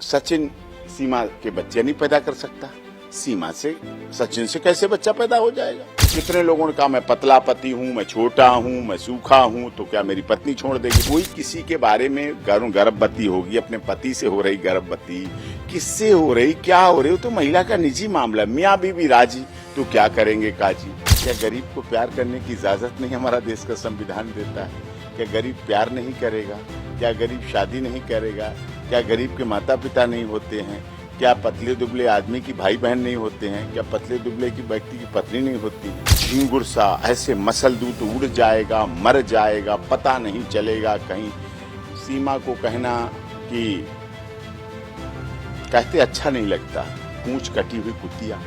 सचिन सीमा के बच्चे नहीं पैदा कर सकता, सीमा से सचिन से कैसे बच्चा पैदा हो जाएगा। कितने लोगों ने कहा मैं पतला पति हूँ, मैं छोटा हूँ, मैं सूखा हूँ, तो क्या मेरी पत्नी छोड़ देगी। कोई किसी के बारे में गर्भवती होगी, अपने पति से हो रही गर्भवती, किससे हो रही, क्या हो रही, तो महिला का निजी मामला। मियाँ बीवी राजी तो क्या करेंगे काजी। क्या गरीब को प्यार करने की इजाजत नहीं हमारा देश का संविधान देता है। क्या गरीब प्यार नहीं करेगा, क्या गरीब शादी नहीं करेगा, क्या गरीब के माता पिता नहीं होते हैं, क्या पतले दुबले आदमी की भाई बहन नहीं होते हैं, क्या पतले दुबले की व्यक्ति की पत्नी नहीं होती है। झिंगुर सा ऐसे मसल दूं तो उड़ जाएगा, मर जाएगा, पता नहीं चलेगा कहीं। सीमा को कहना कि कहते अच्छा नहीं लगता, पूंछ कटी हुई कुतिया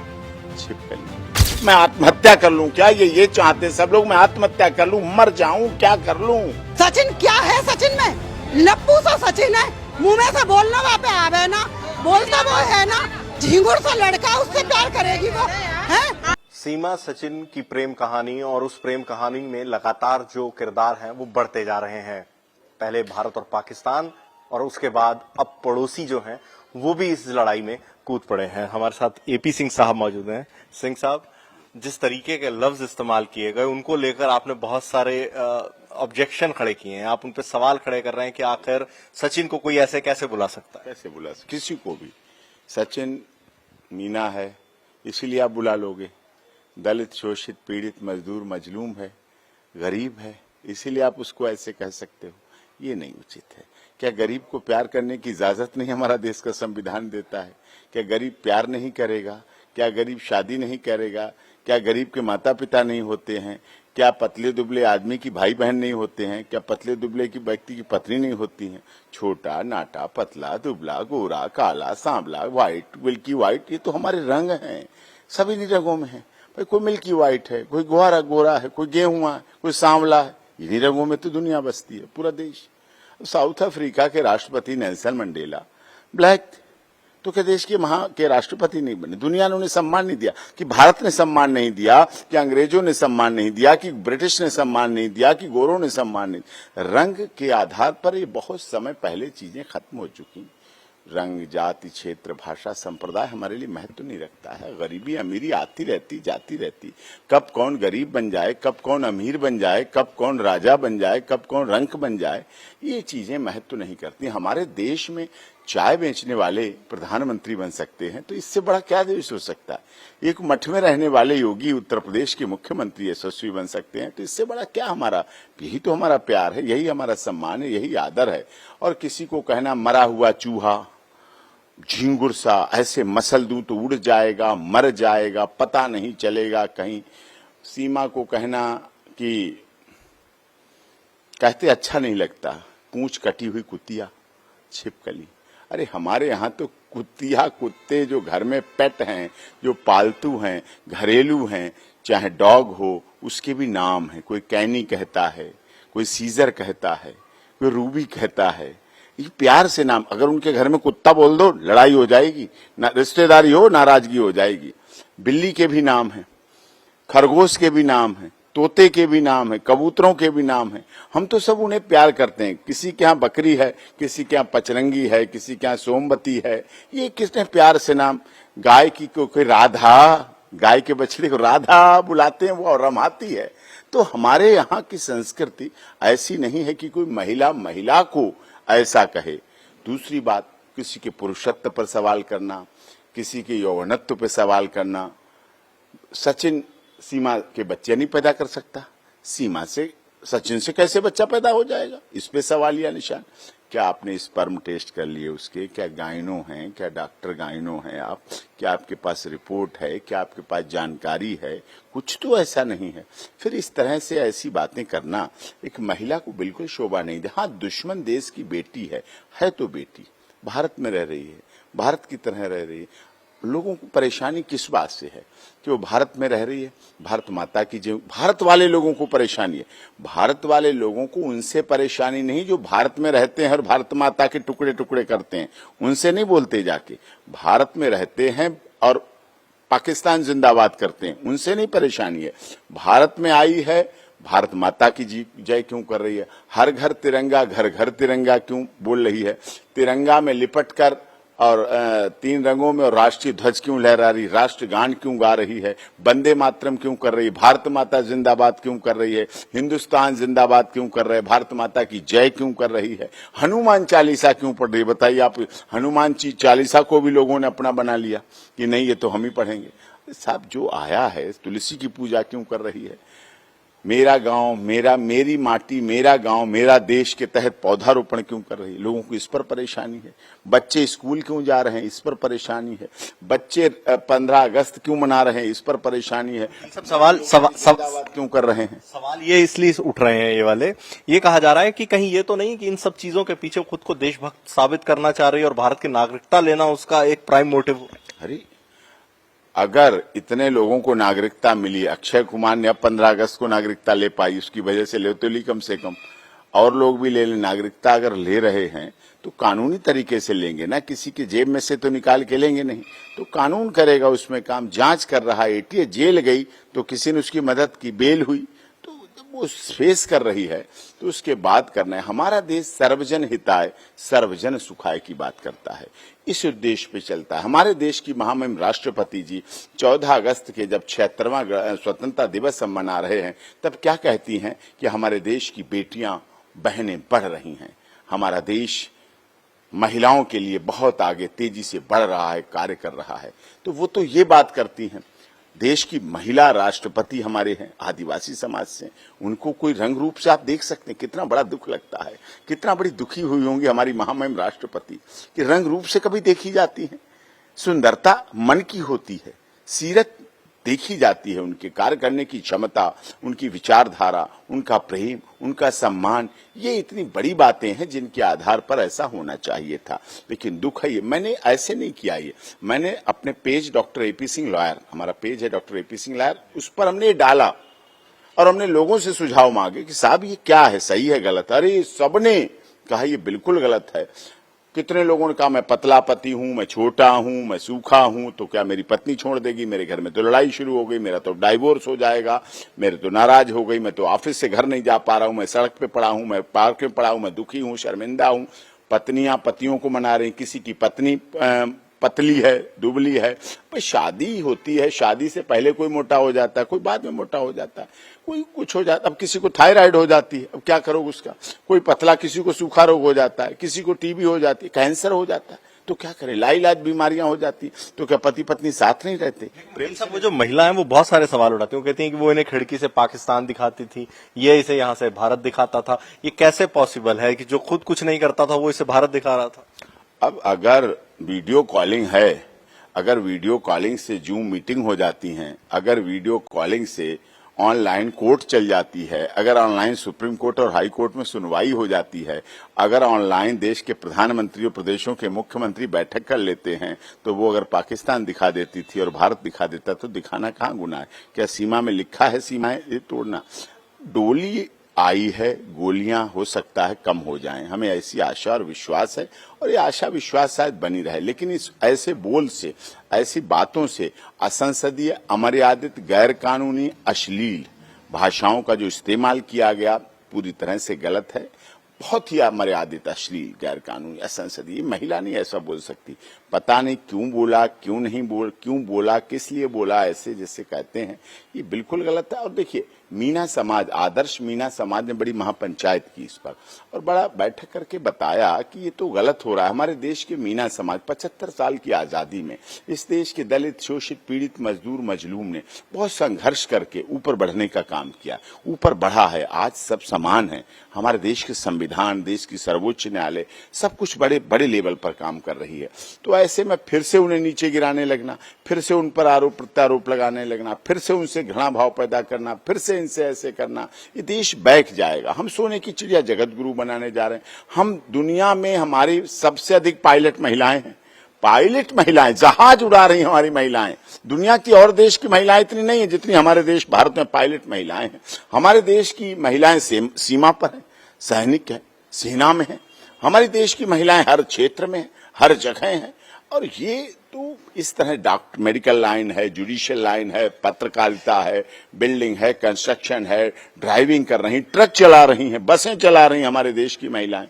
छिपकली। मैं आत्महत्या कर लूं क्या, ये चाहते सब लोग, मैं आत्महत्या कर लूं, मर जाऊं, क्या कर लूं। सचिन क्या है, सचिन में लप्पू सा सचिन है, मुंह में से बोलना वहाँ पे आवे ना, बोलता वो है ना, झिंगुर सा लड़का, उससे प्यार करेगी वो है। सीमा सचिन की प्रेम कहानी, और उस प्रेम कहानी में लगातार जो किरदार हैं वो बढ़ते जा रहे हैं। पहले भारत और पाकिस्तान, और उसके बाद अब पड़ोसी जो हैं वो भी इस लड़ाई में कूद पड़े हैं। हमारे साथ एपी सिंह साहब मौजूद हैं। सिंह साहब, जिस तरीके के लफ्ज इस्तेमाल किए गए उनको लेकर आपने बहुत सारे ऑब्जेक्शन खड़े किए हैं, आप उन पर सवाल खड़े कर रहे हैं कि आखिर सचिन को कोई ऐसे कैसे बुला सकता है। कैसे बुला सकता, किसी को भी। सचिन मीना है इसीलिए आप बुला लोगे, दलित शोषित पीड़ित मजदूर मजलूम है, गरीब है, इसीलिए आप उसको ऐसे कह सकते हो, ये नहीं उचित है। क्या गरीब को प्यार करने की इजाजत नहीं हमारा देश का संविधान देता है। क्या गरीब प्यार नहीं करेगा, क्या गरीब शादी नहीं करेगा, क्या गरीब के माता पिता नहीं होते हैं, क्या पतले दुबले आदमी की भाई बहन नहीं होते हैं, क्या पतले दुबले की व्यक्ति की पत्नी नहीं होती है। छोटा नाटा पतला दुबला गोरा काला सांवला व्हाइट मिल्की व्हाइट, ये तो हमारे रंग हैं, सभी रंगों में है भाई। कोई मिल्की व्हाइट है, कोई गोरा गोरा है, कोई गेहुआ है, कोई सांवला है, इन्हीं रंगों में तो दुनिया बसती है, पूरा देश। साउथ अफ्रीका के राष्ट्रपति नेल्सन मंडेला ब्लैक, तो क्या देश के राष्ट्रपति नहीं बने। दुनिया ने उन्हें सम्मान नहीं दिया, कि भारत ने सम्मान नहीं दिया, कि अंग्रेजों ने सम्मान नहीं दिया, कि ब्रिटिश ने सम्मान नहीं दिया, कि गोरों ने सम्मान नहीं। रंग के आधार पर ये बहुत समय पहले चीजें खत्म हो चुकी। रंग जाति क्षेत्र भाषा संप्रदाय हमारे लिए महत्व नहीं रखता है। गरीबी अमीरी आती रहती जाती रहती, कब कौन गरीब बन जाए, कब कौन अमीर बन जाए, कब कौन राजा बन जाए, कब कौन रंक बन जाए, ये चीजें महत्व नहीं करती। हमारे देश में चाय बेचने वाले प्रधानमंत्री बन सकते हैं, तो इससे बड़ा क्या देश हो सकता है। एक मठ में रहने वाले योगी उत्तर प्रदेश के मुख्यमंत्री यशस्वी बन सकते हैं, तो इससे बड़ा क्या हमारा, यही तो हमारा प्यार है, यही हमारा सम्मान है, यही आदर है। और किसी को कहना मरा हुआ चूहा झिंगुर सा ऐसे मसल दूं तो उड़ जाएगा, मर जाएगा, पता नहीं चलेगा कहीं। सीमा को कहना कि कहते अच्छा नहीं लगता, पूंछ कटी हुई कुतिया छिपकली। अरे हमारे यहाँ तो कुतिया कुत्ते जो घर में पेट हैं, जो पालतू हैं, घरेलू हैं, चाहे डॉग हो, उसके भी नाम है। कोई कैनी कहता है, कोई सीजर कहता है, कोई रूबी कहता है। ये प्यार से नाम, अगर उनके घर में कुत्ता बोल दो लड़ाई हो जाएगी, ना रिश्तेदारी हो नाराजगी हो जाएगी। बिल्ली के भी नाम है, खरगोश के भी नाम है, तोते के भी नाम है, कबूतरों के भी नाम है। हम तो सब उन्हें प्यार करते हैं। किसी के यहाँ बकरी है, किसी के यहाँ पचरंगी है, किसी के यहाँ सोमवती है, ये किसने प्यार से नाम। गाय की कोई राधा, गाय के बछड़े को राधा बुलाते हैं, वो रमाती है। तो हमारे यहाँ की संस्कृति ऐसी नहीं है कि कोई महिला को ऐसा कहे। दूसरी बात, किसी के पुरुषत्व पर सवाल करना, किसी के यौवनत्व पर सवाल करना। सचिन सीमा के बच्चे नहीं पैदा कर सकता, सीमा से सचिन से कैसे बच्चा पैदा हो जाएगा, इस पे सवालिया निशान। क्या आपने स्पर्म टेस्ट कर लिए उसके, क्या गायनो हैं, क्या डॉक्टर गायनो हैं आप, क्या आपके पास रिपोर्ट है, क्या आपके पास जानकारी है, कुछ तो ऐसा नहीं है। फिर इस तरह से ऐसी बातें करना एक महिला को बिल्कुल शोभा नहीं दे। हाँ, दुश्मन देश की बेटी है तो बेटी भारत में रह रही है, भारत की तरह रह रही है। लोगों को परेशानी किस बात से है कि वो भारत में रह रही है, भारत माता की जो, भारत वाले लोगों को परेशानी है। भारत वाले लोगों को उनसे परेशानी नहीं जो भारत में रहते हैं और भारत माता के टुकड़े टुकड़े करते हैं, उनसे नहीं बोलते जाके। भारत में रहते हैं और पाकिस्तान जिंदाबाद करते हैं, उनसे नहीं परेशानी है। भारत में आई है, भारत माता की जय क्यों कर रही है, हर घर तिरंगा घर घर तिरंगा क्यों बोल रही है, तिरंगा में लिपट कर और 3 रंगों में, और राष्ट्रीय ध्वज क्यों लहरा रही, राष्ट्रगान क्यों गा रही है, वंदे मातरम क्यों कर रही है, भारत माता जिंदाबाद क्यों कर रही है, हिंदुस्तान जिंदाबाद क्यों कर रहे हैं, भारत माता की जय क्यों कर रही है, हनुमान चालीसा क्यों पढ़ रही है। बताइए आप, हनुमान चालीसा को भी लोगों ने अपना बना लिया कि नहीं ये तो हम ही पढ़ेंगे। साहब जो आया है, तुलसी की पूजा क्यों कर रही है, मेरा गांव मेरी माटी मेरा गांव मेरा देश के तहत पौधारोपण क्यों कर रही है, लोगों को इस पर परेशानी है। बच्चे स्कूल क्यों जा रहे हैं, इस पर परेशानी है। बच्चे 15 अगस्त क्यों मना रहे हैं, इस पर परेशानी है। सब सवाल क्यों कर रहे हैं। सवाल ये इसलिए उठ रहे हैं, ये वाले, ये कहा जा रहा है कि कहीं ये तो नहीं कि इन सब चीजों के पीछे खुद को देशभक्त साबित करना चाह रही है और भारत की नागरिकता लेना उसका एक प्राइम मोटिव। अरे अगर इतने लोगों को नागरिकता मिली, अक्षय कुमार ने अब 15 अगस्त को नागरिकता ले पाई, उसकी वजह से ले तो ली, कम से कम और लोग भी ले लें। नागरिकता अगर ले रहे हैं तो कानूनी तरीके से लेंगे ना, किसी के जेब में से तो निकाल के लेंगे नहीं। तो कानून करेगा उसमें काम। जांच कर रहा है, एटीए जेल गई तो किसी ने उसकी मदद की, बेल हुई, तो वो फेस कर रही है, तो उसके बाद करना है। हमारा देश सर्वजन हिताय सर्वजन सुखाय की बात करता है, इस उद्देश्य पे चलता है। हमारे देश की महामहिम राष्ट्रपति जी 14 अगस्त के जब 76वां स्वतंत्रता दिवस हम मना रहे हैं, तब क्या कहती हैं कि हमारे देश की बेटियां बहनें बढ़ रही हैं, हमारा देश महिलाओं के लिए बहुत आगे तेजी से बढ़ रहा है, कार्य कर रहा है। तो वो तो ये बात करती हैं। देश की महिला राष्ट्रपति हमारे हैं, आदिवासी समाज से, उनको कोई रंग रूप से आप देख सकते हैं, कितना बड़ा दुख लगता है, कितना बड़ी दुखी हुई होंगी हमारी महामहिम राष्ट्रपति कि रंग रूप से कभी देखी जाती है। सुंदरता मन की होती है, सीरत देखी जाती है, उनके कार्य करने की क्षमता, उनकी विचारधारा, उनका प्रेम, उनका सम्मान, ये इतनी बड़ी बातें हैं जिनके आधार पर ऐसा होना चाहिए था। लेकिन दुख है ये, मैंने ऐसे नहीं किया ये, मैंने अपने page doctor AP Singh lawyer, हमारा पेज है डॉक्टर एपी सिंह लॉयर, उस पर हमने डाला और हमने लोगों से सुझाव मांगे कि साहब ये क्या है, सही है गलत। अरे सबने कहा ये बिल्कुल गलत है। कितने लोगों ने कहा मैं पतला पति हूं, मैं छोटा हूं, मैं सूखा हूं, तो क्या मेरी पत्नी छोड़ देगी, मेरे घर में तो लड़ाई शुरू हो गई, मेरा तो डाइवोर्स हो जाएगा, मेरे तो नाराज हो गई, मैं तो ऑफिस से घर नहीं जा पा रहा हूं, मैं सड़क पे पड़ा हूं, मैं पार्क में पड़ा हूं, मैं दुखी हूं, शर्मिंदा हूं। पत्नियां पतियों को मना रही, किसी की पत्नी पतली है, दुबली है। पर शादी होती है, शादी से पहले कोई मोटा हो जाता है, कोई बाद में मोटा हो जाता है, कोई कुछ हो जाता है। अब किसी को थायराइड हो जाती है, अब क्या करोगे उसका, कोई पतला, किसी को सूखा रोग हो जाता है, किसी को टीबी हो जाती है, कैंसर हो जाता है, तो क्या करें, लाइलाज बीमारियां हो जाती, तो क्या पति पत्नी साथ नहीं रहते। प्रेम साहब, वो जो महिला है वो बहुत सारे सवाल उठाती है, वो कहती हैं कि वो इन्हें खिड़की से पाकिस्तान दिखाती थी, ये इसे यहाँ से भारत दिखाता था। ये कैसे पॉसिबल है कि जो खुद कुछ नहीं करता था वो इसे भारत दिखा रहा था। अब अगर वीडियो कॉलिंग है, अगर वीडियो कॉलिंग से जूम मीटिंग हो जाती हैं, अगर वीडियो कॉलिंग से ऑनलाइन कोर्ट चल जाती है, अगर ऑनलाइन सुप्रीम कोर्ट और हाई कोर्ट में सुनवाई हो जाती है, अगर ऑनलाइन देश के प्रधानमंत्री और प्रदेशों के मुख्यमंत्री बैठक कर लेते हैं, तो वो अगर पाकिस्तान दिखा देती थी और भारत दिखा देता, तो दिखाना कहाँ गुनाह है। क्या सीमा में लिखा है सीमाएं ये तोड़ना। डोली आई है, गोलियां हो सकता है कम हो जाएं, हमें ऐसी आशा और विश्वास है, और ये आशा विश्वास शायद बनी रहे। लेकिन इस ऐसे बोल से, ऐसी बातों से, असंसदीय, अमर्यादित, गैर कानूनी, अश्लील भाषाओं का जो इस्तेमाल किया गया पूरी तरह से गलत है। बहुत ही अमर्यादित, अश्लील, गैर कानूनी, असंसदीय। महिला नहीं ऐसा बोल सकती। पता नहीं क्यों बोला, क्यों नहीं क्यों बोला, किस लिए बोला, ऐसे जैसे कहते हैं, ये बिल्कुल गलत है। और देखिए, मीना समाज, आदर्श मीना समाज ने बड़ी महापंचायत की इस पर और बड़ा बैठक करके बताया कि ये तो गलत हो रहा है। हमारे देश के मीना समाज 75 साल की आजादी में इस देश के दलित, शोषित, पीड़ित, मजदूर, मजलूम ने बहुत संघर्ष करके ऊपर बढ़ने का काम किया, ऊपर बढ़ा है। आज सब समान है। हमारे देश के संविधान, देश की सर्वोच्च न्यायालय, सब कुछ बड़े बड़े लेवल पर काम कर रही है। तो ऐसे में फिर से उन्हें नीचे गिराने लगना, फिर से उन पर आरोप प्रत्यारोप लगाने लगना, फिर से उनसे घृणा भाव पैदा करना, फिर से इनसे ऐसे करना, ये देश बैठ जाएगा। हम सोने की चिड़िया जगत गुरु बनाने जा रहे हैं। हम दुनिया में, हमारी सबसे अधिक पायलट महिलाएं हैं। पायलट महिलाएं, जहाज उड़ा रही हमारी महिलाएं। दुनिया की और देश की महिलाएं इतनी नहीं है जितनी हमारे देश भारत में पायलट महिलाएं हैं। हमारे देश की महिलाएं सीमा पर हैं, सैनिक हैं, सेना में हैं। हमारे देश की महिलाएं हर क्षेत्र में, हर जगह हैं। और ये तो इस तरह डॉक्टर, मेडिकल लाइन है, जुडिशियल लाइन है, पत्रकारिता है, बिल्डिंग है, कंस्ट्रक्शन है, ड्राइविंग कर रही, ट्रक चला रही हैं, बसें चला रही हमारे देश की महिलाएं।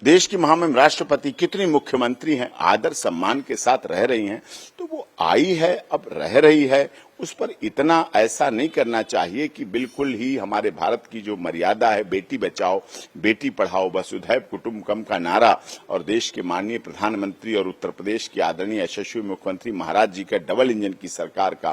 देश की महामहिम राष्ट्रपति, कितनी मुख्यमंत्री हैं, आदर सम्मान के साथ रह रही हैं, तो वो आई है, अब रह रही है, उस पर इतना ऐसा नहीं करना चाहिए कि बिल्कुल ही हमारे भारत की जो मर्यादा है, बेटी बचाओ बेटी पढ़ाओ वसुधैव कुटुंबकम का नारा, और देश के माननीय प्रधानमंत्री और उत्तर प्रदेश के आदरणीय यशस्वी मुख्यमंत्री महाराज जी का डबल इंजन की सरकार का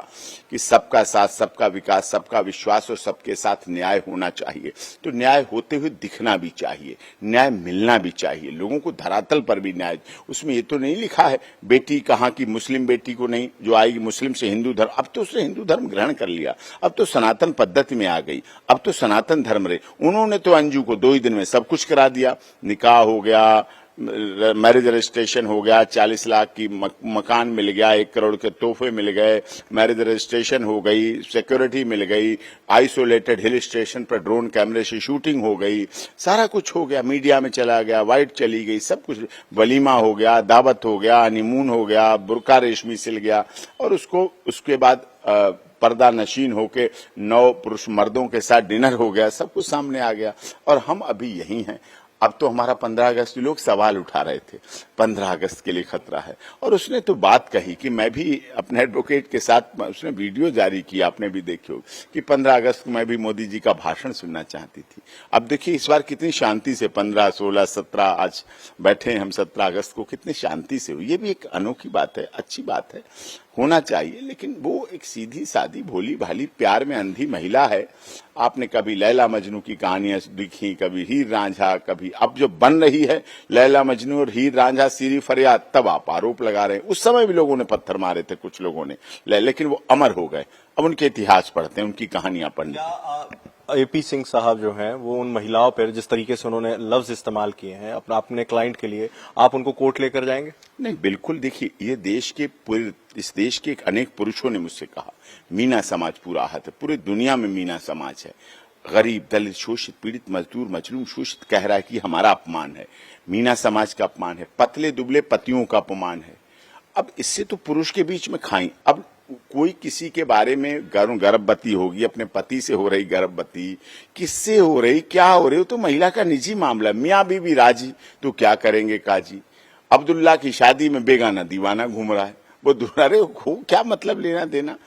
कि सबका साथ, सबका विकास, सबका विश्वास और सबके साथ न्याय होना चाहिए। तो न्याय होते हुए दिखना भी चाहिए, न्याय मिलना भी चाहिए, लोगों को धरातल पर भी न्याय। उसमें ये तो नहीं लिखा है बेटी कहाँ की, मुस्लिम बेटी को नहीं, जो आएगी मुस्लिम से हिंदू धर्म, अब तो हिंदू धर्म ग्रहण कर लिया, अब तो सनातन पद्धति में आ गई, अब तो सनातन धर्म रहे। उन्होंने तो अंजू को 2 ही दिन में सब कुछ करा दिया, निकाह हो गया, मैरिज रजिस्ट्रेशन हो गया, 40 लाख की मकान मिल गया, 1 करोड़ के तोहफे मिल गए, मैरिज रजिस्ट्रेशन हो गई, सिक्योरिटी मिल गई, आइसोलेटेड हिल स्टेशन पर ड्रोन कैमरे से शूटिंग हो गई, सारा कुछ हो गया, मीडिया में चला गया, वाइट चली गई, सब कुछ, वलीमा हो गया, दावत हो गया, हनीमून हो गया, बुर्का रेशमी सिल गया, और उसके बाद पर्दा नशीन होके 9 पुरुष मर्दों के साथ डिनर हो गया, सब कुछ सामने आ गया, और हम अभी यही हैं। अब तो हमारा 15 अगस्त, लोग सवाल उठा रहे थे 15 अगस्त के लिए खतरा है, और उसने तो बात कही कि मैं भी अपने एडवोकेट के साथ, उसने वीडियो जारी किया, आपने भी देखी हो, कि 15 अगस्त को मैं भी मोदी जी का भाषण सुनना चाहती थी। अब देखिए इस बार कितनी शांति से 15, 16, 17 आज बैठे हैं हम, 17 अगस्त को कितनी शांति से हुई। ये भी एक अनोखी बात है, अच्छी बात है, होना चाहिए। लेकिन वो एक सीधी सादी भोली भाली प्यार में अंधी महिला है। आपने कभी लैला मजनू की कहानियां दिखी, कभी हीर रांझा, कभी अब जो बन रही है लैला मजनू और हीर रांझा सीरी फरियाद, तब आप आरोप लगा रहे हैं। उस समय भी लोगों ने पत्थर मारे थे कुछ लोगों ने, लेकिन वो अमर हो गए। अब उनके इतिहास पढ़ते हैं, उनकी कहानियां पढ़ने। एपी सिंह साहब जो हैं वो उन महिलाओं पर जिस तरीके से उन्होंने लफ्ज इस्तेमाल किए हैं अपने क्लाइंट के लिए, आप उनको कोर्ट लेकर जाएंगे? नहीं, बिल्कुल। देखिए ये देश के पूरे, इस देश के अनेक पुरुषों ने मुझसे कहा मीना समाज पूरा आहत है, पूरी दुनिया में मीना समाज है, गरीब, दलित, शोषित, पीड़ित, मजदूर, मजलूम, शोषित कह रहा है कि हमारा अपमान है, मीना समाज का अपमान है, पतले दुबले पतियों का अपमान है। अब इससे तो पुरुष के बीच में खाई। अब कोई किसी के बारे में गर्भवती होगी, अपने पति से हो रही गर्भवती, किससे हो रही, क्या हो रही, तो महिला का निजी मामला। मियाँ बीवी राजी तो क्या करेंगे काजी। अब्दुल्ला की शादी में बेगाना दीवाना घूम रहा है, वो दूसरे को क्या मतलब लेना देना।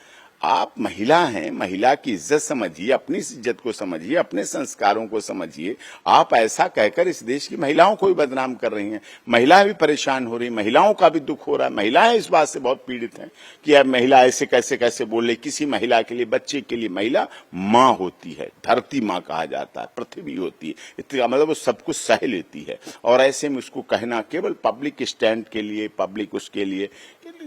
आप महिला हैं, महिला की इज्जत समझिए, अपनी इज्जत को समझिए, अपने संस्कारों को समझिए। आप ऐसा कहकर इस देश की महिलाओं को भी बदनाम कर रही हैं। महिलाएं भी परेशान हो रही, महिलाओं का भी दुख हो रहा है। महिलाएं इस बात से बहुत पीड़ित हैं कि अब महिला ऐसे कैसे कैसे बोले। किसी महिला के लिए, बच्चे के लिए महिला माँ होती है, धरती माँ कहा जाता है, पृथ्वी होती है, इसका मतलब वो सब कुछ सह लेती है। और ऐसे में उसको कहना केवल पब्लिक स्टैंड के लिए, पब्लिक उसके लिए,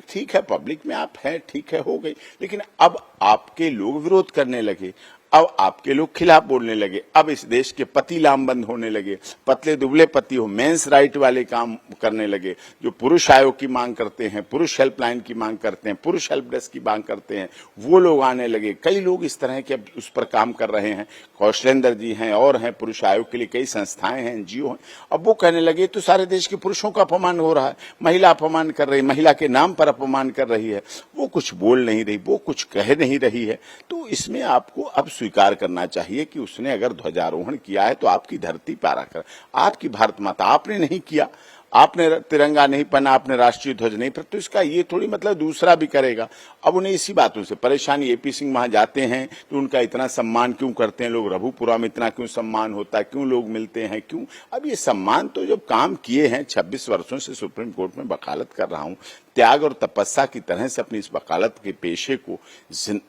ठीक है, पब्लिक में आप हैं, ठीक है, हो गई। लेकिन अब आपके लोग विरोध करने लगे, अब आपके लोग खिलाफ बोलने लगे, अब इस देश के पति लामबंद होने लगे, पतले दुबले पति हो, मेंस राइट वाले काम करने लगे, जो पुरुष आयोग की मांग करते हैं, पुरुष हेल्पलाइन की मांग करते हैं, पुरुष हेल्प डेस्क की मांग करते हैं, वो लोग आने लगे। कई लोग इस तरह के अब उस पर काम कर रहे हैं, कौशलेंद्र जी हैं और हैं, पुरुष आयोग के लिए कई संस्थाएं हैं, एनजीओ हैं। अब वो कहने लगे तो सारे देश के पुरुषों का अपमान हो रहा है, महिला अपमान कर रही, महिला के नाम पर अपमान कर रही है, वो कुछ बोल नहीं रही, वो कुछ कह नहीं रही है। तो इसमें आपको अब स्वीकार करना चाहिए कि उसने अगर ध्वजारोहण किया है तो आपकी धरती पर आकर, आपकी भारत माता, आपने नहीं किया, आपने तिरंगा नहीं पहना, आपने राष्ट्रीय ध्वज नहीं पहना, तो इसका ये थोड़ी मतलब दूसरा भी करेगा। अब उन्हें इसी बातों से परेशानी। एपी सिंह वहां जाते हैं तो उनका इतना सम्मान क्यों करते हैं लोग, रघुपुरा में इतना क्यों सम्मान होता है, क्यों लोग मिलते हैं, क्यों। अब ये सम्मान तो जब काम किए हैं, 26 वर्षों से सुप्रीम कोर्ट में वकालत कर रहा हूं, त्याग और तपस्या की तरह से अपनी इस वकालत के पेशे को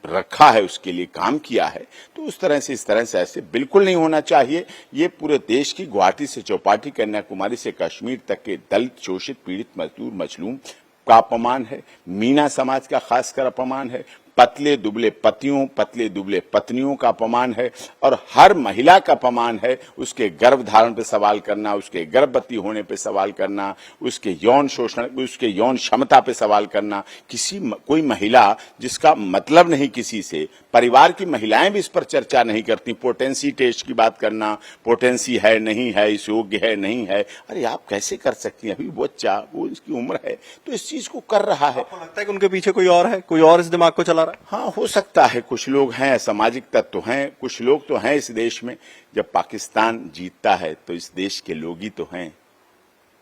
रखा है, उसके लिए काम किया है, तो उस तरह से, इस तरह से ऐसे बिल्कुल नहीं होना चाहिए। ये पूरे देश की, गुवाहाटी से चौपाटी, कन्याकुमारी से कश्मीर तक के दलित, शोषित, पीड़ित, मजदूर, मजलूम का अपमान है, मीना समाज का खासकर अपमान है, पतले दुबले पतियों, पतले दुबले पत्नियों का अपमान है, और हर महिला का अपमान है। उसके गर्भ धारण पे सवाल करना, उसके गर्भवती होने पे सवाल करना, उसके यौन शोषण, उसके यौन क्षमता पे सवाल करना। कोई महिला जिसका मतलब नहीं किसी से, परिवार की महिलाएं भी इस पर चर्चा नहीं करती। पोटेंसी टेस्ट की बात करना, पोटेंसी है नहीं है, इस योग्य है नहीं है, अरे आप कैसे कर सकती हैं, अभी बच्चा, वो इसकी उम्र है, तो इस चीज को कर रहा है। आपको लगता है कि उनके पीछे कोई और है, कोई और इस दिमाग को चला? हाँ, हो सकता है, कुछ लोग हैं, सामाजिक तत्व हैं, कुछ लोग तो हैं इस देश में। जब पाकिस्तान जीतता है तो इस देश के लोग ही तो हैं,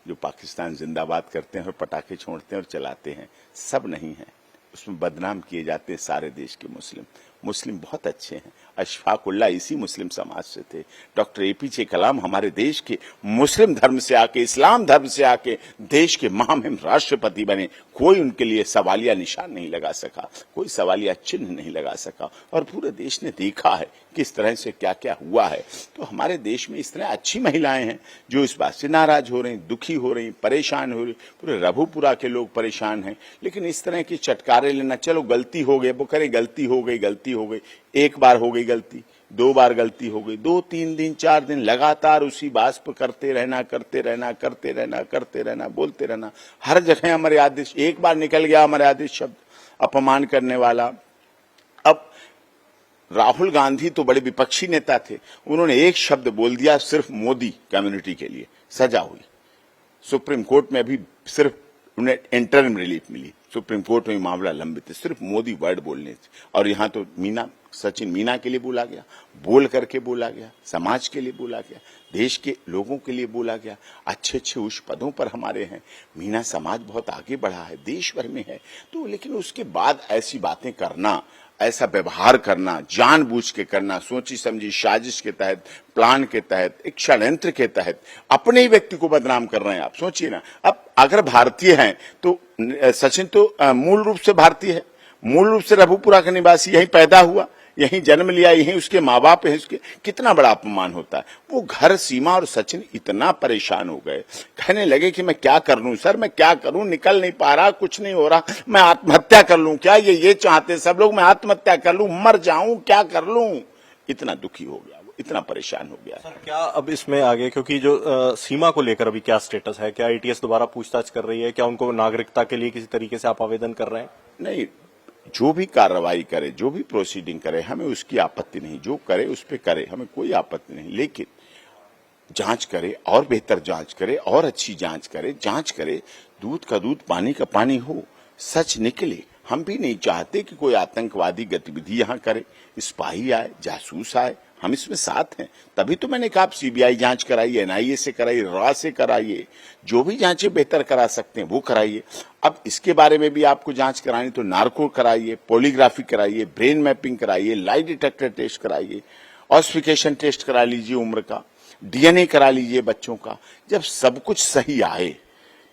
जो पाकिस्तान जिंदाबाद करते हैं और पटाखे छोड़ते हैं और चलाते हैं, सब नहीं है। उसमें बदनाम किए जाते हैं सारे देश के मुस्लिम। मुस्लिम बहुत अच्छे हैं। अशफाक उल्लाह इसी मुस्लिम समाज से थे। डॉक्टर एपीजे कलाम हमारे देश के मुस्लिम धर्म से आके, इस्लाम धर्म से आके देश के महामहिम राष्ट्रपति बने। कोई उनके लिए सवालिया निशान नहीं लगा सका, कोई सवालिया चिन्ह नहीं लगा सका, और पूरे देश ने देखा है किस तरह से क्या क्या हुआ है। तो हमारे देश में इस तरह अच्छी महिलाएं हैं जो इस बात से नाराज हो रही, दुखी हो रही, परेशान हो रही। पूरे रघुपुरा के लोग परेशान हैं। लेकिन इस तरह की चटकारे लेना, चलो गलती हो गई, वो करे गलती हो गई, गलती हो गई, एक बार हो गई गलती, 2 बार गलती हो गई, 2, 3 दिन, 4 दिन लगातार उसी बात पर करते रहना, बोलते रहना। हर जगह हमारे आदेश, एक बार निकल गया हमारे आदेश शब्द अपमान करने वाला। अब राहुल गांधी तो बड़े विपक्षी नेता थे, उन्होंने एक शब्द बोल दिया सिर्फ मोदी कम्युनिटी के लिए, सजा हुई। सुप्रीम कोर्ट में अभी सिर्फ उन्हें इंटरिम रिलीफ मिली, सुप्रीम कोर्ट में मामला लंबित है सिर्फ मोदी वर्ड बोलने से। और यहाँ तो सचिन मीना के लिए बोला गया, बोल करके बोला गया, समाज के लिए बोला गया, देश के लोगों के लिए बोला गया। अच्छे अच्छे उच्च पदों पर हमारे हैं। मीना समाज बहुत आगे बढ़ा है, देश भर में है। तो लेकिन उसके बाद ऐसी बातें करना, ऐसा व्यवहार करना, जानबूझ के करना, सोची समझी साजिश के तहत, प्लान के तहत, एक षड्यंत्र के तहत अपने ही व्यक्ति को बदनाम कर रहे हैं। आप सोचिए ना, अब अगर भारतीय हैं तो सचिन तो मूल रूप से भारतीय है, मूल रूप से रघुपुरा का निवासी, यहीं पैदा हुआ, यहीं जन्म लिया, यहीं उसके माँ बाप हैं। उसके कितना बड़ा अपमान होता है। वो घर, सीमा और सचिन इतना परेशान हो गए, कहने लगे कि मैं क्या कर लूं सर, मैं क्या करूं, निकल नहीं पा रहा, कुछ नहीं हो रहा, मैं आत्महत्या कर लूं क्या? ये चाहते सब लोग, मैं आत्महत्या कर लूं, मर जाऊं, क्या कर लूं? इतना दुखी हो गया, इतना परेशान हो गया। सर क्या अब इसमें आगे, क्योंकि जो सीमा को लेकर अभी क्या स्टेटस है? क्या एटीएस दोबारा पूछताछ कर रही है? क्या उनको नागरिकता के लिए किसी तरीके से आप आवेदन कर रहे हैं? नहीं, जो भी कार्रवाई करे, जो भी प्रोसीडिंग करे, हमें उसकी आपत्ति नहीं। जो करे उस पे करे, हमें कोई आपत्ति नहीं। लेकिन जांच करे, और बेहतर जांच करे, और अच्छी जांच करे, दूध का दूध, पानी का पानी हो, सच निकले। हम भी नहीं चाहते कि कोई आतंकवादी गतिविधि यहाँ करे, स्पाही आए, जासूस आए। हम इसमें साथ हैं। तभी तो मैंने कहा आप सीबीआई जांच कराइए, एनआईए से कराइए, रॉ से कराइए, जो भी जांचें बेहतर करा सकते हैं वो कराइए। अब इसके बारे में भी आपको जांच करानी तो नार्को कराइए, पॉलीग्राफी कराइए, ब्रेन मैपिंग कराइए, लाई डिटेक्टर टेस्ट कराइए, ऑस्फिकेशन टेस्ट करा लीजिए, उम्र का डीएनए करा लीजिए बच्चों का। जब सब कुछ सही आए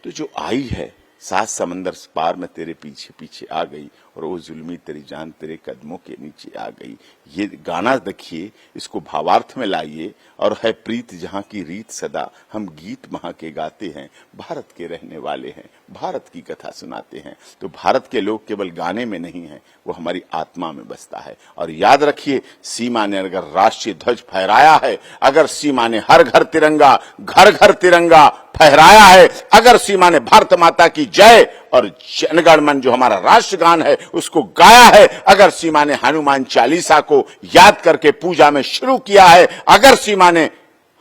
तो जो आई है 7 समंदर पार में तेरे पीछे पीछे आ गई, और वो जुल्मी तेरी जान तेरे कदमों के नीचे आ गई। ये गाना देखिए, इसको भावार्थ में लाइए। और है प्रीत जहाँ की रीत सदा, हम गीत वहाँ के गाते हैं, भारत के रहने वाले हैं, भारत की कथा सुनाते हैं। तो भारत के लोग केवल गाने में नहीं है, वो हमारी आत्मा में बसता है। और याद रखिए, सीमा ने अगर राष्ट्रीय ध्वज फहराया है, अगर सीमा ने हर घर तिरंगा, घर घर तिरंगा फहराया है, अगर सीमा ने भारत माता की जय और जनगण मन जो हमारा राष्ट्रगान है उसको गाया है, अगर सीमा ने हनुमान चालीसा को याद करके पूजा में शुरू किया है, अगर सीमा ने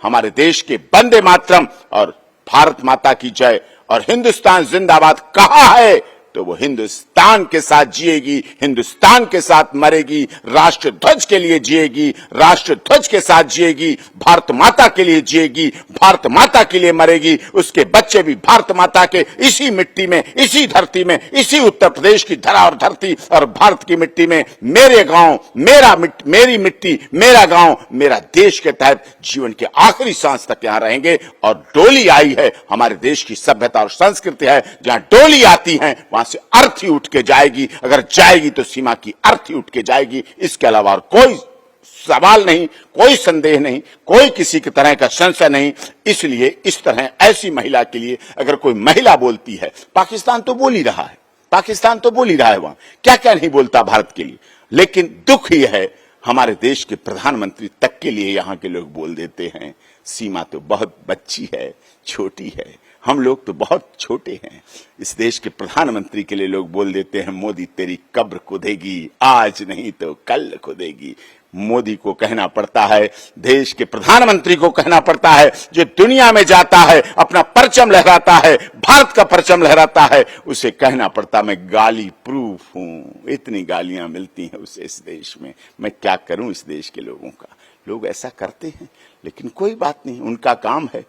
हमारे देश के वंदे मातरम और भारत माता की जय और हिंदुस्तान जिंदाबाद कहा है, तो वो हिंदुस्तान के साथ जिएगी, हिंदुस्तान के साथ मरेगी, राष्ट्र ध्वज के लिए जिएगी, राष्ट्र ध्वज के साथ जिएगी, भारत माता के लिए जिएगी, भारत माता के लिए मरेगी। उसके बच्चे भी भारत माता के इसी मिट्टी में, इसी धरती में, इसी उत्तर प्रदेश की धरा और धरती और भारत की मिट्टी में, मेरे गांव मेरी मिट्टी मेरा गांव मेरा देश के तहत जीवन के आखिरी सांस तक यहां रहेंगे। और डोली आई है, हमारे देश की सभ्यता और संस्कृति है, जहां डोली आती है वहां से अर्थी उठ के जाएगी। अगर जाएगी तो सीमा की अर्थी उठ के जाएगी। इसके अलावा कोई सवाल नहीं, कोई संदेह नहीं, कोई किसी की तरह का संशय नहीं। इसलिए इस तरह ऐसी महिला के लिए अगर कोई महिला बोलती है, पाकिस्तान तो बोल ही रहा है, पाकिस्तान तो बोल ही रहा है, वहां क्या क्या नहीं बोलता भारत के लिए। लेकिन दुख यह है, हमारे देश के प्रधानमंत्री तक के लिए यहां के लोग बोल देते हैं, सीमा तो बहुत बच्ची है, छोटी है, हम लोग तो बहुत छोटे हैं। इस देश के प्रधानमंत्री के लिए लोग बोल देते हैं, मोदी तेरी कब्र खुदेगी, आज नहीं तो कल खुदेगी। मोदी को कहना पड़ता है, देश के प्रधानमंत्री को कहना पड़ता है, जो दुनिया में जाता है, अपना परचम लहराता है, भारत का परचम लहराता है, उसे कहना पड़ता मैं गाली प्रूफ हूं। इतनी गालियां मिलती हैं उसे इस देश में, मैं क्या करूं इस देश के लोगों का। लोग ऐसा करते हैं, लेकिन कोई बात नहीं, उनका काम है।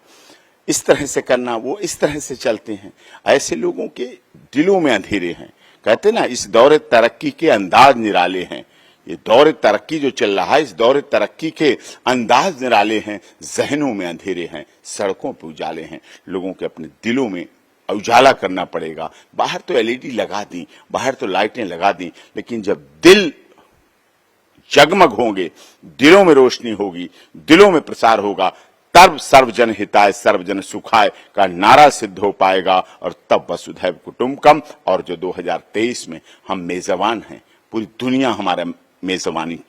इस तरह से करना, वो इस तरह से चलते हैं। ऐसे लोगों के दिलों में अंधेरे हैं। कहते ना, इस दौरे तरक्की के अंदाज निराले हैं। ये दौरे तरक्की जो चल रहा है, इस दौरे तरक्की के अंदाज निराले हैं, जहनों में अंधेरे हैं, सड़कों पे उजाले हैं। लोगों के अपने दिलों में उजाला करना पड़ेगा। बाहर तो एलईडी लगा दी, बाहर तो लाइटें लगा दी, लेकिन जब दिल जगमग होंगे, दिलों में रोशनी होगी, दिलों में प्रसार होगा, तब सर्वजन हिताय सर्वजन सुखाय का नारा सिद्ध हो पाएगा। और तब वसुधैव कुटुंबकम, और जो 2023 में हम मेजबान हैं, पूरी दुनिया हमारा मेजबानी,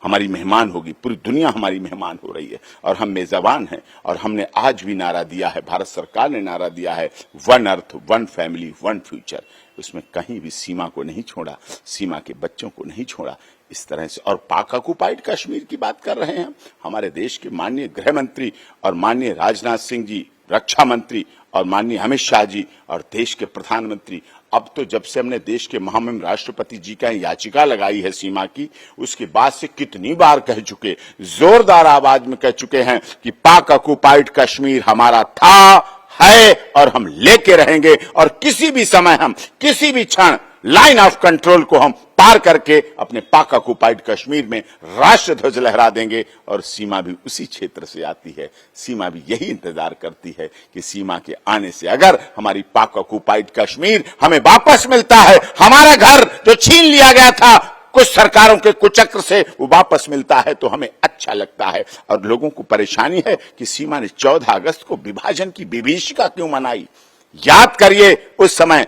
हमारी मेहमान होगी, पूरी दुनिया हमारी मेहमान हो रही है और हम मेजबान हैं। और हमने आज भी नारा दिया है, भारत सरकार ने नारा दिया है, one earth one family one future. उसमें कहीं भी सीमा को नहीं छोड़ा, सीमा के बच्चों को नहीं छोड़ा। इस तरह से, और पाक ऑक्युपाइड कश्मीर की बात कर रहे हैं, हमारे देश के माननीय गृह मंत्री और माननीय राजनाथ सिंह जी रक्षा मंत्री और माननीय अमित शाह जी और देश के प्रधानमंत्री, अब तो जब से हमने देश के महामहिम राष्ट्रपति जी का याचिका लगाई है सीमा की, उसके बाद से कितनी बार कह चुके, जोरदार आवाज में कह चुके हैं कि पाक ऑक्युपाइड कश्मीर हमारा था, है और हम लेके रहेंगे। और किसी भी समय हम, किसी भी क्षण लाइन ऑफ कंट्रोल को हम पार करके अपने पाक ऑक्युपाइड कश्मीर में राष्ट्र ध्वज लहरा देंगे। और सीमा भी उसी क्षेत्र से आती है, सीमा भी यही इंतजार करती है कि सीमा के आने से अगर हमारी पाक ऑक्युपाइड कश्मीर हमें वापस मिलता है, हमारा घर जो छीन लिया गया था कुछ सरकारों के कुचक्र से, वो वापस मिलता है तो हमें अच्छा लगता है। और लोगों को परेशानी है कि सीमा ने 14 अगस्त को विभाजन की विभीषिका क्यों मनाई। याद करिए उस समय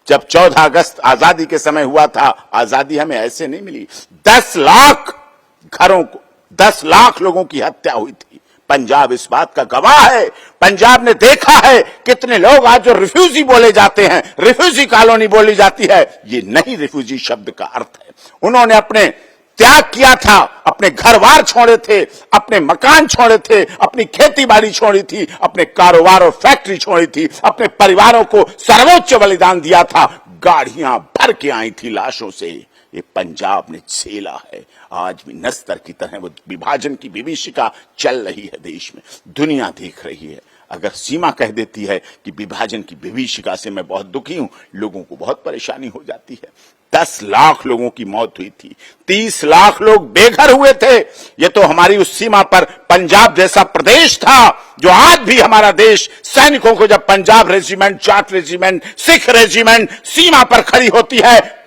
जब 14 अगस्त आजादी के समय हुआ था, आजादी हमें ऐसे नहीं मिली। 10 लाख घरों को, 10 लाख लोगों की हत्या हुई थी। पंजाब इस बात का गवाह है। पंजाब ने देखा है कितने लोग आज जो रिफ्यूजी बोले जाते हैं, रिफ्यूजी कॉलोनी बोली जाती है, ये नहीं रिफ्यूजी शब्द का अर्थ है। उन्होंने अपने त्याग किया था, अपने घर-बार छोड़े थे, अपने मकान छोड़े थे, अपनी खेती बाड़ी छोड़ी थी, अपने कारोबार और फैक्ट्री छोड़ी थी, अपने परिवारों को सर्वोच्च बलिदान दिया था, गाड़ियां भर के आई थी लाशों से। ये पंजाब ने झेला है। आज भी नस्तर की तरह वो विभाजन की विभीषिका चल रही है देश में, दुनिया देख रही है। अगर सीमा कह देती है कि विभाजन की विभीषिका से मैं बहुत दुखी हूं, लोगों को बहुत परेशानी हो जाती है। 10 लाख लोगों की मौत हुई थी, 30 लाख लोग बेघर हुए थे। ये तो हमारी उस सीमा पर पंजाब जैसा प्रदेश था जो आज भी हमारा देश सैनिकों को, जब Punjab regiment, Jat regiment, Sikh regiment सीमा पर खड़ी होती है,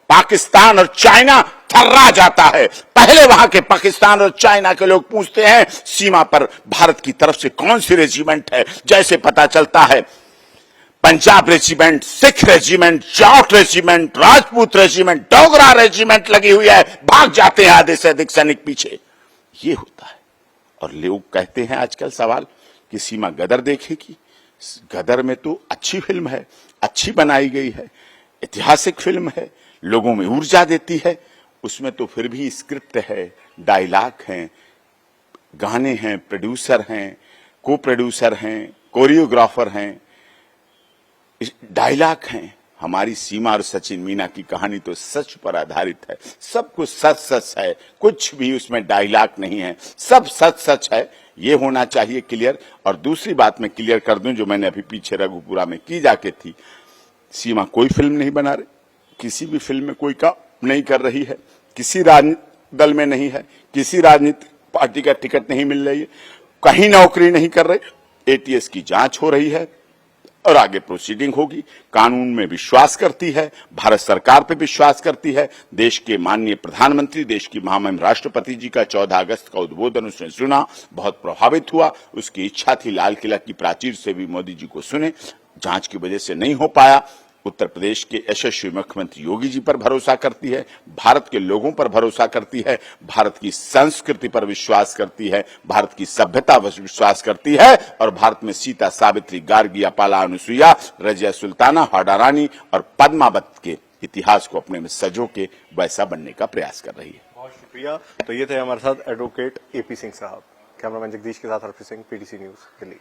पाकिस्तान और चाइना थर्रा जाता है। पहले वहां के पाकिस्तान और चाइना के लोग पूछते हैं सीमा पर भारत की तरफ से कौन सी रेजिमेंट है। जैसे पता चलता है Punjab regiment, Sikh regiment, Jat regiment, Rajput regiment, Dogra regiment लगी हुई है, भाग जाते हैं आधे से अधिक सैनिक पीछे। ये होता है। और लोग कहते हैं आजकल सवाल कि सीमा गदर देखेगी। गदर में तो अच्छी फिल्म है, अच्छी बनाई गई है, ऐतिहासिक फिल्म है, लोगों में ऊर्जा देती है। उसमें तो फिर भी स्क्रिप्ट है, डायलॉग हैं, गाने हैं, प्रोड्यूसर हैं, को प्रोड्यूसर हैं, कोरियोग्राफर हैं, डायलॉग हैं। हमारी सीमा और सचिन मीना की कहानी तो सच पर आधारित है। सब कुछ सच सच है, कुछ भी उसमें डायलॉग नहीं है, सब सच सच है। ये होना चाहिए क्लियर। और दूसरी बात मैं क्लियर कर दूं जो मैंने अभी पीछे रघुपुरा में की जाके थी, सीमा कोई फिल्म नहीं बना रही, किसी भी फिल्म में कोई काम नहीं कर रही है, किसी राजनीतिक दल में नहीं है, किसी राजनीतिक पार्टी का टिकट नहीं मिल रही है, कहीं नौकरी नहीं कर रहे। एटीएस की जांच हो रही है और आगे प्रोसीडिंग होगी। कानून में विश्वास करती है, भारत सरकार पे विश्वास करती है। देश के माननीय प्रधानमंत्री, देश की महामहिम राष्ट्रपति जी का 14 अगस्त का उद्बोधन उसने सुना, बहुत प्रभावित हुआ। उसकी इच्छा थी लाल किला की प्राचीर से भी मोदी जी को सुने, जांच की वजह से नहीं हो पाया। उत्तर प्रदेश के यशस्वी मुख्यमंत्री योगी जी पर भरोसा करती है, भारत के लोगों पर भरोसा करती है, भारत की संस्कृति पर विश्वास करती है, भारत की सभ्यता पर विश्वास करती है। और भारत में सीता, सावित्री, गार्गी, अपाला, अनुसुईया, रजिया सुल्ताना, हाड़ा रानी और पद्मावत के इतिहास को अपने में सजो के वैसा बनने का प्रयास कर रही है। बहुत शुक्रिया। तो ये थे हमारे साथ एडवोकेट एपी सिंह साहब। कैमरामैन जगदीश के साथ हरप्रीत सिंह, पीटीसी न्यूज दिल्ली।